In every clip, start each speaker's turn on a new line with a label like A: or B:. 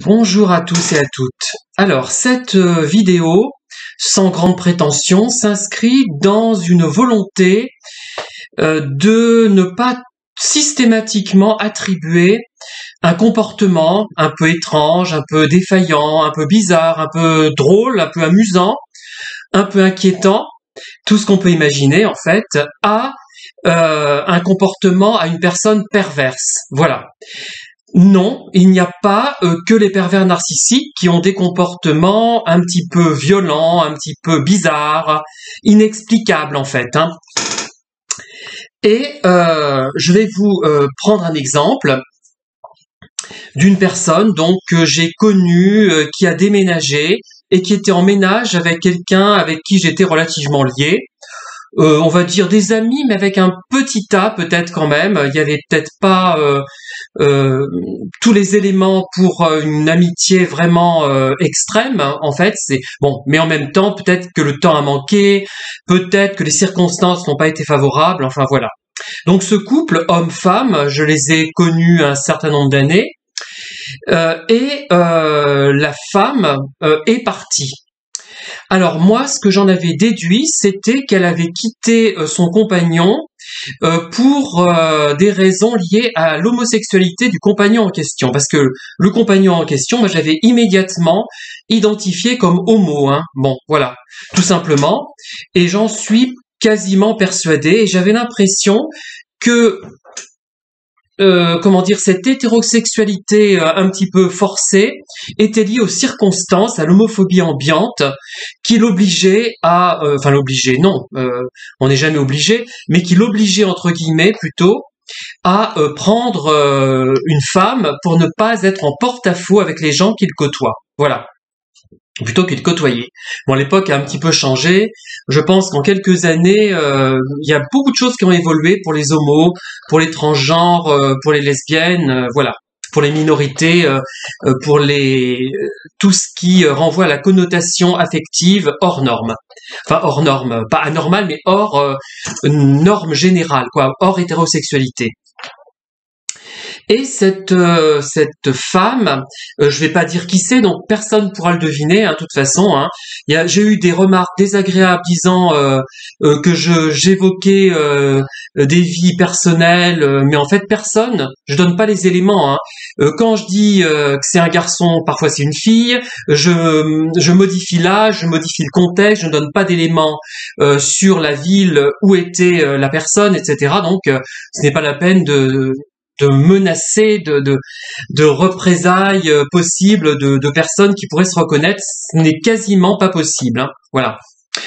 A: Bonjour à tous et à toutes. Alors, cette vidéo, sans grande prétention, s'inscrit dans une volonté de ne pas systématiquement attribuer un comportement un peu étrange, un peu défaillant, un peu bizarre, un peu drôle, un peu amusant, un peu inquiétant, tout ce qu'on peut imaginer en fait, à un comportement, à une personne perverse. Voilà. Non, il n'y a pas que les pervers narcissiques qui ont des comportements un petit peu violents, un petit peu bizarres, inexplicables en fait. Et je vais vous prendre un exemple d'une personne donc que j'ai connue, qui a déménagé et qui était en ménage avec quelqu'un avec qui j'étais relativement lié. On va dire des amis, mais avec un petit A peut-être quand même. Il y avait peut-être pas tous les éléments pour une amitié vraiment extrême. En fait, c'est bon, mais en même temps, peut-être que le temps a manqué, peut-être que les circonstances n'ont pas été favorables. Enfin voilà. Donc ce couple homme-femme, je les ai connus un certain nombre d'années, et la femme est partie. Alors moi, ce que j'en avais déduit, c'était qu'elle avait quitté son compagnon pour des raisons liées à l'homosexualité du compagnon en question. Parce que le compagnon en question, moi, j'avais immédiatement identifié comme homo. Bon, voilà, tout simplement. Et j'en suis quasiment persuadé. Et j'avais l'impression que cette hétérosexualité un petit peu forcée était liée aux circonstances, à l'homophobie ambiante, qui l'obligeait à, on n'est jamais obligé, mais qui l'obligeait entre guillemets plutôt à prendre une femme pour ne pas être en porte-à-faux avec les gens qu'il côtoie. Voilà. Plutôt qu'il côtoyer. Bon, l'époque a un petit peu changé. Je pense qu'en quelques années, il y a beaucoup de choses qui ont évolué pour les homos, pour les transgenres, pour les lesbiennes, voilà, pour les minorités, pour tout ce qui renvoie à la connotation affective hors norme. Enfin, hors norme, pas anormal, mais hors norme générale, quoi, hors hétérosexualité. Et cette femme, je vais pas dire qui c'est, donc personne pourra le deviner, de toute façon. J'ai eu des remarques désagréables disant que j'évoquais des vies personnelles, mais en fait personne. Je donne pas les éléments. Quand je dis que c'est un garçon, parfois c'est une fille. Je modifie l'âge, je modifie le contexte, je ne donne pas d'éléments sur la ville où était la personne, etc. Donc ce n'est pas la peine de menacer de représailles possibles de personnes qui pourraient se reconnaître. Ce n'est quasiment pas possible. Voilà.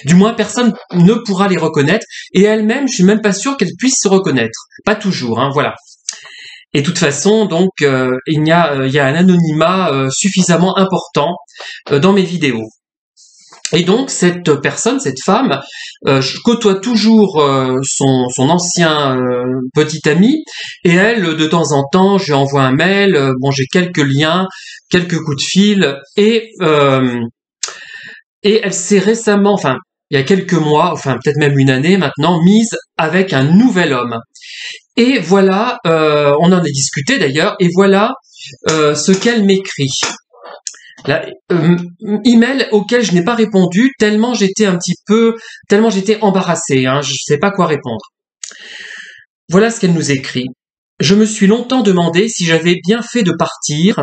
A: Du moins, personne ne pourra les reconnaître. Et elle-même, je suis même pas sûr qu'elle puisse se reconnaître. Pas toujours. Voilà. Et de toute façon, donc, il y a un anonymat suffisamment important dans mes vidéos. Et donc cette personne, cette femme, je côtoie toujours son ancien petit ami, et elle, de temps en temps, je lui envoie un mail, j'ai quelques liens, quelques coups de fil, et elle s'est récemment, il y a quelques mois, peut-être même une année maintenant, mise avec un nouvel homme. Et voilà, on en a discuté d'ailleurs, et voilà ce qu'elle m'écrit. Email auquel je n'ai pas répondu tellement j'étais embarrassé, je ne sais pas quoi répondre. Voilà ce qu'elle nous écrit. Je me suis longtemps demandé si j'avais bien fait de partir,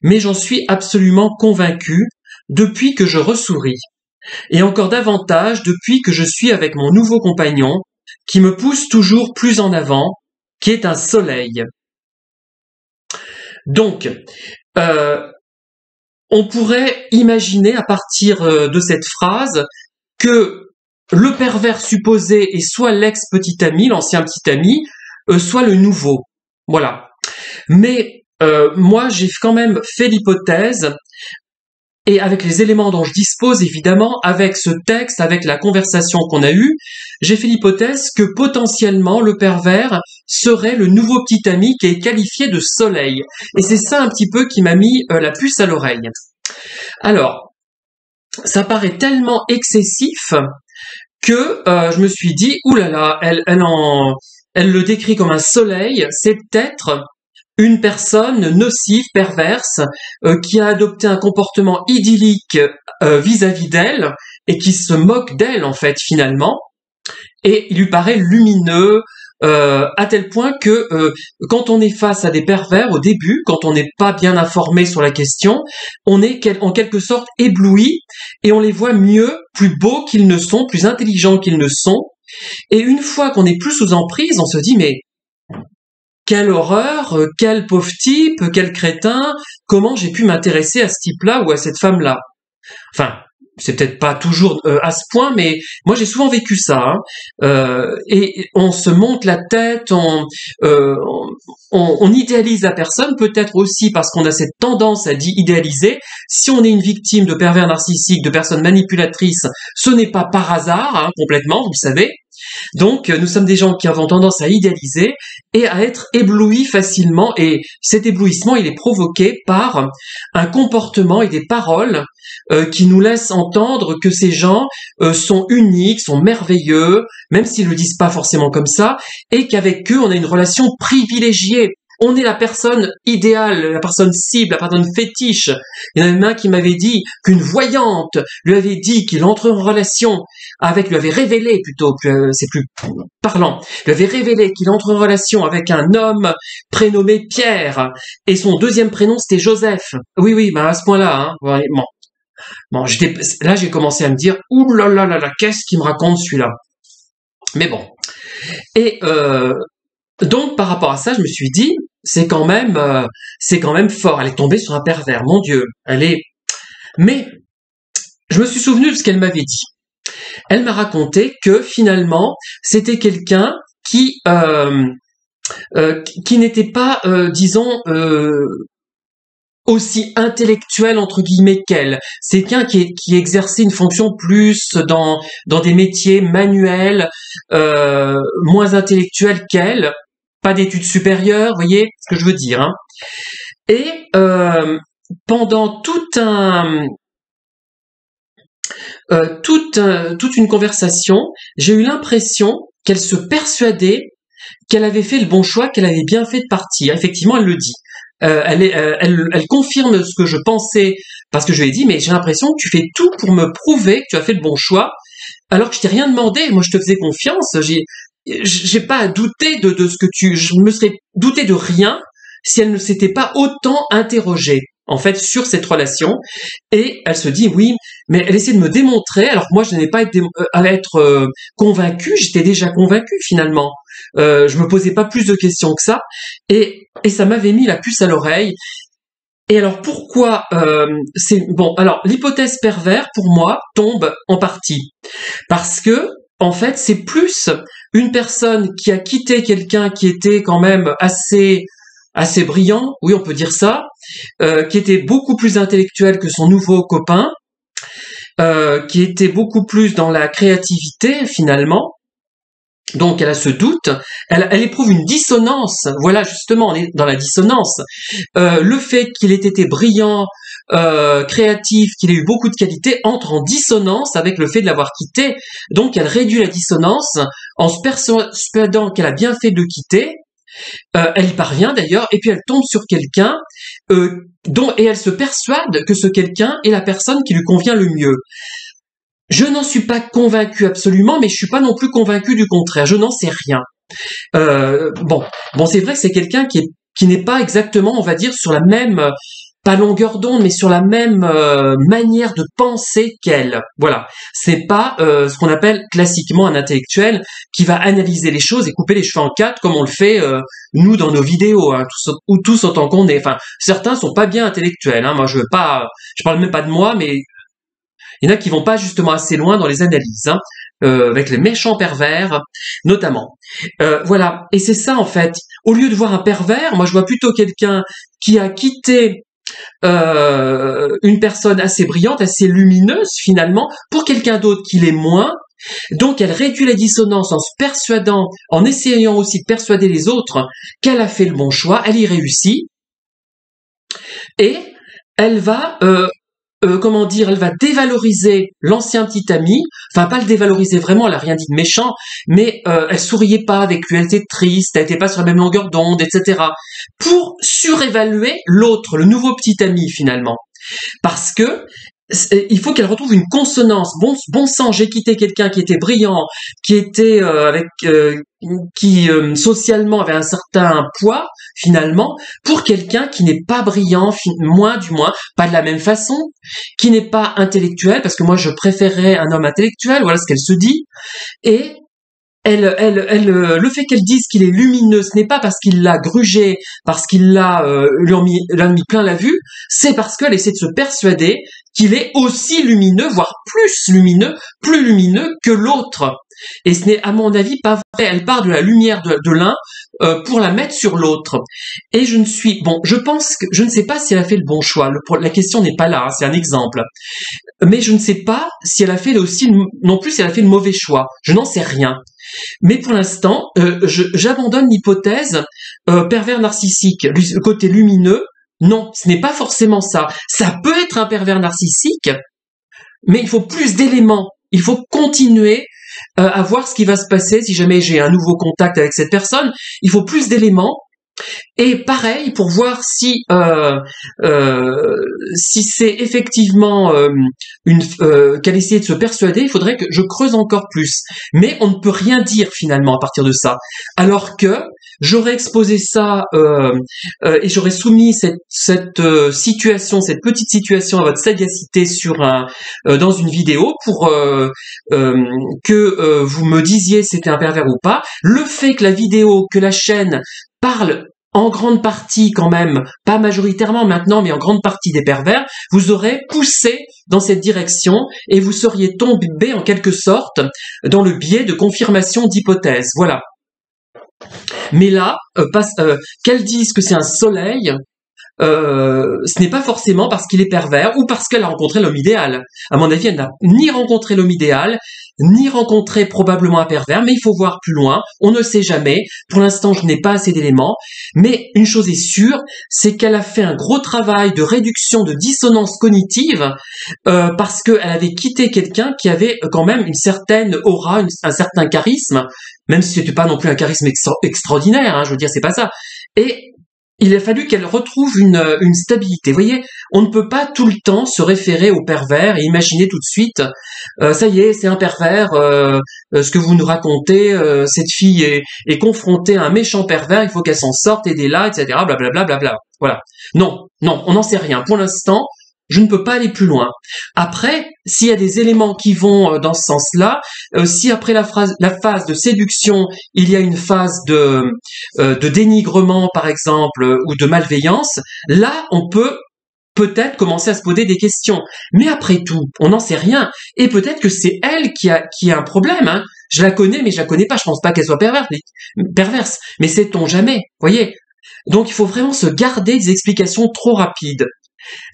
A: mais j'en suis absolument convaincu depuis que je ressouris, et encore davantage depuis que je suis avec mon nouveau compagnon, qui me pousse toujours plus en avant, qui est un soleil. Donc, on pourrait imaginer à partir de cette phrase que le pervers supposé est soit l'ex-petit ami, l'ancien petit ami, soit le nouveau. Voilà. Mais moi, j'ai quand même fait l'hypothèse, et avec les éléments dont je dispose, évidemment, avec ce texte, avec la conversation qu'on a eue, j'ai fait l'hypothèse que potentiellement le pervers serait le nouveau petit ami qui est qualifié de soleil. Et c'est ça un petit peu qui m'a mis la puce à l'oreille. Alors, ça paraît tellement excessif que je me suis dit, oulala, elle le décrit comme un soleil, c'est peut-être une personne nocive, perverse, qui a adopté un comportement idyllique vis-à-vis d'elle et qui se moque d'elle en fait finalement. Et il lui paraît lumineux à tel point que quand on est face à des pervers au début, quand on n'est pas bien informé sur la question, on est en quelque sorte ébloui et on les voit mieux, plus beaux qu'ils ne sont, plus intelligents qu'ils ne sont. Et une fois qu'on est plus sous emprise, on se dit mais quelle horreur, quel pauvre type, quel crétin, comment j'ai pu m'intéresser à ce type-là ou à cette femme-là. Enfin, c'est peut-être pas toujours à ce point, mais moi j'ai souvent vécu ça. Et on se monte la tête, on idéalise la personne, peut-être aussi parce qu'on a cette tendance à idéaliser. Si on est une victime de pervers narcissiques, de personnes manipulatrices, ce n'est pas par hasard, complètement, vous le savez. Donc, nous sommes des gens qui avons tendance à idéaliser et à être éblouis facilement. Et cet éblouissement, il est provoqué par un comportement et des paroles qui nous laissent entendre que ces gens sont uniques, sont merveilleux, même s'ils le disent pas forcément comme ça, et qu'avec eux, on a une relation privilégiée. On est la personne idéale, la personne cible, la personne fétiche. Il y en a même un qui m'avait dit qu'une voyante lui avait dit qu'il entre en relation lui avait révélé plutôt, c'est plus parlant, lui avait révélé qu'il entre en relation avec un homme prénommé Pierre, et son deuxième prénom c'était Joseph. Oui, ben à ce point-là, Bon, là j'ai commencé à me dire, ouh là là là là, qu'est-ce qu'il me raconte celui-là? Mais bon. Et donc par rapport à ça, je me suis dit, c'est quand même fort. Elle est tombée sur un pervers, mon Dieu. Mais je me suis souvenu de ce qu'elle m'avait dit. Elle m'a raconté que finalement, c'était quelqu'un qui n'était pas, disons, aussi intellectuel entre guillemets qu'elle. C'est quelqu'un qui exerçait une fonction plus dans des métiers manuels, moins intellectuels qu'elle. Pas d'études supérieures, vous voyez ce que je veux dire. Hein. Et pendant toute une conversation, j'ai eu l'impression qu'elle se persuadait qu'elle avait fait le bon choix, qu'elle avait bien fait de partir. Effectivement, elle le dit. Elle confirme ce que je pensais, parce que je lui ai dit, mais j'ai l'impression que tu fais tout pour me prouver que tu as fait le bon choix, alors que je t'ai rien demandé. Moi, je te faisais confiance. J'ai pas à douter de ce que je me serais douté de rien si elle ne s'était pas autant interrogée en fait sur cette relation. Et elle se dit oui, mais elle essaie de me démontrer, alors que moi je n'ai pas à être convaincue, j'étais déjà convaincue finalement. Je me posais pas plus de questions que ça, et ça m'avait mis la puce à l'oreille. Et alors pourquoi alors l'hypothèse pervers pour moi tombe en partie parce que en fait, c'est plus une personne qui a quitté quelqu'un qui était quand même assez brillant, oui, on peut dire ça, qui était beaucoup plus intellectuel que son nouveau copain, qui était beaucoup plus dans la créativité finalement. Donc elle a ce doute, elle éprouve une dissonance. Voilà, justement, on est dans la dissonance. Le fait qu'il ait été brillant, créatif, qu'il ait eu beaucoup de qualités, entre en dissonance avec le fait de l'avoir quitté. Donc elle réduit la dissonance en se persuadant qu'elle a bien fait de le quitter. Elle y parvient d'ailleurs, et puis elle tombe sur quelqu'un et elle se persuade que ce quelqu'un est la personne qui lui convient le mieux. Je n'en suis pas convaincu absolument, mais je suis pas non plus convaincu du contraire. Je n'en sais rien. Bon, c'est vrai que c'est quelqu'un qui n'est pas exactement, on va dire, sur la même, pas longueur d'onde, mais sur la même manière de penser qu'elle. Voilà, c'est pas ce qu'on appelle classiquement un intellectuel qui va analyser les choses et couper les cheveux en quatre comme on le fait nous dans nos vidéos, hein, tous autant qu'on est. Enfin, certains sont pas bien intellectuels. Hein, moi, je parle même pas de moi, mais il y en a qui vont pas justement assez loin dans les analyses, hein, avec les méchants pervers, notamment. Voilà. Et c'est ça, en fait. Au lieu de voir un pervers, moi, je vois plutôt quelqu'un qui a quitté une personne assez brillante, assez lumineuse, finalement, pour quelqu'un d'autre qui l'est moins. Donc, elle réduit la dissonance en se persuadant, en essayant aussi de persuader les autres qu'elle a fait le bon choix. Elle y réussit. Et elle va comment dire, elle va dévaloriser l'ancien petit ami, enfin pas le dévaloriser vraiment, elle a rien dit de méchant, mais elle souriait pas avec lui, elle était triste, elle était pas sur la même longueur d'onde, etc. Pour surévaluer l'autre, le nouveau petit ami finalement. Parce que il faut qu'elle retrouve une consonance. Bon sang, j'ai quitté quelqu'un qui était brillant, qui était qui socialement avait un certain poids finalement, pour quelqu'un qui n'est pas brillant, moins du moins, pas de la même façon, qui n'est pas intellectuel, parce que moi je préférerais un homme intellectuel, voilà ce qu'elle se dit, et le fait qu'elle dise qu'il est lumineux, ce n'est pas parce qu'il l'a grugé, parce qu'il lui a mis plein la vue, c'est parce qu'elle essaie de se persuader qu'il est aussi lumineux, voire plus lumineux que l'autre. Et ce n'est, à mon avis, pas vrai. Elle part de la lumière de l'un pour la mettre sur l'autre. Et je pense que, je ne sais pas si elle a fait le bon choix. La question n'est pas là, hein, c'est un exemple. Mais je ne sais pas si elle a fait non plus si elle a fait le mauvais choix. Je n'en sais rien. Mais pour l'instant, j'abandonne l'hypothèse pervers narcissique, le côté lumineux. Non, ce n'est pas forcément ça. Ça peut être un pervers narcissique, mais il faut plus d'éléments. Il faut continuer à voir ce qui va se passer si jamais j'ai un nouveau contact avec cette personne. Il faut plus d'éléments. Et pareil, pour voir si c'est effectivement qu'elle essayait de se persuader, il faudrait que je creuse encore plus. Mais on ne peut rien dire finalement à partir de ça. Alors que j'aurais exposé ça et j'aurais soumis cette petite situation à votre sagacité dans une vidéo pour que vous me disiez si c'était un pervers ou pas. Le fait que la chaîne parle en grande partie quand même, pas majoritairement maintenant, mais en grande partie des pervers, vous aurez poussé dans cette direction et vous seriez tombé en quelque sorte dans le biais de confirmation d'hypothèses. Voilà. Mais là, qu'elle dise que c'est un soleil, ce n'est pas forcément parce qu'il est pervers ou parce qu'elle a rencontré l'homme idéal. À mon avis, elle n'a ni rencontré l'homme idéal, ni rencontré probablement un pervers, mais il faut voir plus loin, on ne sait jamais. Pour l'instant, je n'ai pas assez d'éléments, mais une chose est sûre, c'est qu'elle a fait un gros travail de réduction de dissonance cognitive parce qu'elle avait quitté quelqu'un qui avait quand même une certaine aura, un certain charisme, même si c'était pas non plus un charisme extraordinaire, hein, je veux dire, c'est pas ça. Et il a fallu qu'elle retrouve une stabilité. Vous voyez, on ne peut pas tout le temps se référer au pervers et imaginer tout de suite, ça y est, c'est un pervers, ce que vous nous racontez, cette fille est confrontée à un méchant pervers, il faut qu'elle s'en sorte, aidez-la, etc., blablabla, bla. Voilà. Non, on n'en sait rien. Pour l'instant, je ne peux pas aller plus loin. Après, s'il y a des éléments qui vont dans ce sens-là, si après la phase de séduction, il y a une phase de dénigrement, par exemple, ou de malveillance, là, on peut peut-être commencer à se poser des questions. Mais après tout, on n'en sait rien. Et peut-être que c'est elle qui a un problème. Hein. Je la connais, mais je la connais pas. Je pense pas qu'elle soit perverse. Mais sait-on jamais, voyez. Donc, il faut vraiment se garder des explications trop rapides.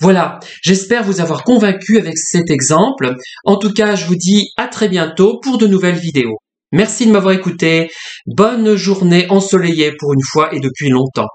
A: Voilà, j'espère vous avoir convaincu avec cet exemple. En tout cas, je vous dis à très bientôt pour de nouvelles vidéos. Merci de m'avoir écouté. Bonne journée ensoleillée pour une fois et depuis longtemps.